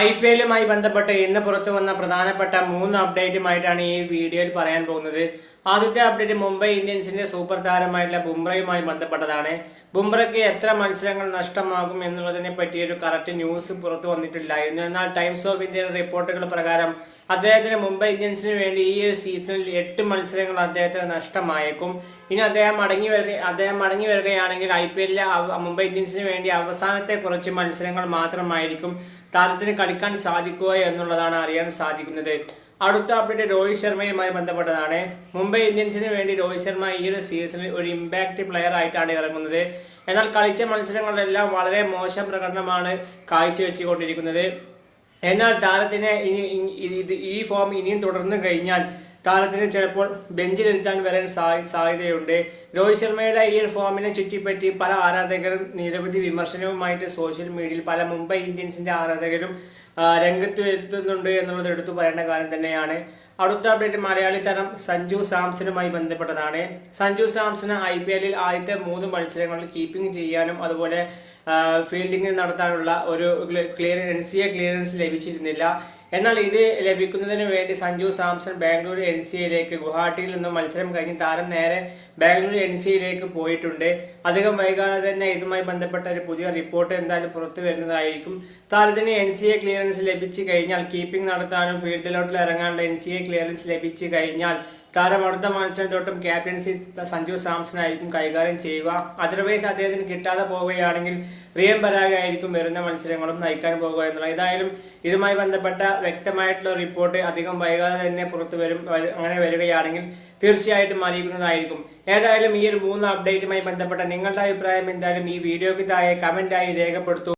IPL-മായി ബന്ധപ്പെട്ട് ഇന്ന് പുറത്തു വന്ന പ്രധാനപ്പെട്ട 3 അപ്ഡേറ്റുമായിട്ടാണ് ഈ വീഡിയോയിൽ പറയാൻ പോകുന്നത്. ആദ്യത്തെ അപ്ഡേറ്റ് മുംബൈ ഇന്ത്യൻസിന്റെ സൂപ്പർ താരമായിട്ടുള്ള ബുംറയുമായി ബന്ധപ്പെട്ടതാണ്. ബുംറയ്ക്ക് എത്ര മത്സരങ്ങൾ നഷ്ടമാകും എന്നുള്ളതിനെ പറ്റിയൊരു കറക്റ്റ് ന്യൂസ് പുറത്തു വന്നിട്ടില്ലായിരുന്നു. എന്നാൽ ടൈംസ് ഓഫ് ഇന്ത്യയുടെ റിപ്പോർട്ടുകൾ പ്രകാരം അദ്ദേഹത്തിന് മുംബൈ ഇന്ത്യൻസിന് വേണ്ടി ഈ ഒരു സീസണിൽ 8 മത്സരങ്ങൾ അദ്ദേഹത്തിന് നഷ്ടമായേക്കും. ഇനി അദ്ദേഹം മടങ്ങി വരികയാണെങ്കിൽ IPL-ലെ മുംബൈ ഇന്ത്യൻസിന് വേണ്ടി അവസാനത്തെ കുറച്ച് മത്സരങ്ങൾ മാത്രമായിരിക്കും താരത്തിന് കളിക്കാൻ സാധിക്കുക എന്നുള്ളതാണ് അറിയാൻ സാധിക്കുന്നത്. അടുത്ത അപ്ഡേറ്റ് രോഹിത് ശർമ്മയുമായി ബന്ധപ്പെട്ടതാണ്. മുംബൈ ഇന്ത്യൻസിന് വേണ്ടി രോഹിത് ശർമ്മ ഈ ഒരു സീസണിൽ ഒരു ഇമ്പാക്ട് പ്ലെയർ ആയിട്ടാണ് ഇറങ്ങുന്നത്. എന്നാൽ കളിച്ച മത്സരങ്ങളിലെല്ലാം വളരെ മോശം പ്രകടനമാണ് കാഴ്ചവെച്ചുകൊണ്ടിരിക്കുന്നത്. എന്നാൽ താരത്തിന് ഈ ഫോം ഇനിയും തുടർന്നു കഴിഞ്ഞാൽ താരത്തിന് ചിലപ്പോൾ ബെഞ്ചിലിരുത്താൻ വരാൻ സാധ്യതയുണ്ട്. രോഹിത് ശർമ്മയുടെ ഈ ഫോമിനെ ചുറ്റിപ്പറ്റി പല ആരാധകരും നിരവധി വിമർശനവുമായിട്ട് സോഷ്യൽ മീഡിയയിൽ പല മുംബൈ ഇന്ത്യൻസിന്റെ ആരാധകരും രംഗത്ത് വരുത്തുന്നുണ്ട് എന്നുള്ളത് എടുത്തു പറയേണ്ട കാര്യം തന്നെയാണ്. അടുത്ത അപ്ഡേറ്റ് മലയാളി താരം സഞ്ജു സാംസണുമായി ബന്ധപ്പെട്ടതാണ്. സഞ്ജു സാംസണ് IPL-ൽ ആദ്യത്തെ 3 മത്സരങ്ങളിൽ കീപ്പിംഗ് ചെയ്യാനും അതുപോലെ ഫീൽഡിംഗ് നടത്താനുള്ള ഒരു NCA ക്ലിയറൻസ് ലഭിച്ചിരുന്നില്ല. എന്നാൽ ഇത് ലഭിക്കുന്നതിന് വേണ്ടി സഞ്ജു സാംസൺ ബാംഗ്ലൂർ NCAയിലേക്ക് ഗുവാഹട്ടിയിൽ നിന്നും മത്സരം കഴിഞ്ഞ് താരം നേരെ ബാംഗ്ലൂർ NCAയിലേക്ക് പോയിട്ടുണ്ട്. അധികം വൈകാതെ തന്നെ ഇതുമായി ബന്ധപ്പെട്ട ഒരു പുതിയ റിപ്പോർട്ട് എന്തായാലും പുറത്തു വരുന്നതായിരിക്കും. താരത്തിന് NCA ക്ലിയറൻസ് ലഭിച്ചു കഴിഞ്ഞാൽ കീപ്പിംഗ് നടത്താനും ഫീൽഡിലോട്ട് ഇറങ്ങാനുള്ള NCA ക്ലിയറൻസ് ലഭിച്ചു കഴിഞ്ഞാൽ താരം അടുത്ത മത്സരം തൊട്ടും ക്യാപ്റ്റൻസി സഞ്ജു സാംസൺ ആയിരിക്കും കൈകാര്യം ചെയ്യുക. അതർവൈസ് അദ്ദേഹത്തിന് കിട്ടാതെ പോവുകയാണെങ്കിൽ റിയൻ പരാഗ് ആയിരിക്കും വരുന്ന മത്സരങ്ങളും നയിക്കാൻ പോകുക എന്നുള്ളത്. ഏതായാലും ഇതുമായി ബന്ധപ്പെട്ട വ്യക്തമായിട്ടുള്ള റിപ്പോർട്ട് അധികം വൈകാതെ തന്നെ പുറത്തു വരും. അങ്ങനെ വരികയാണെങ്കിൽ തീർച്ചയായിട്ടും അറിയിക്കുന്നതായിരിക്കും. ഏതായാലും ഈ ഒരു 3 അപ്ഡേറ്റുമായി ബന്ധപ്പെട്ട നിങ്ങളുടെ അഭിപ്രായം എന്തായാലും ഈ വീഡിയോയ്ക്ക് താഴെ കമന്റായി രേഖപ്പെടുത്തും.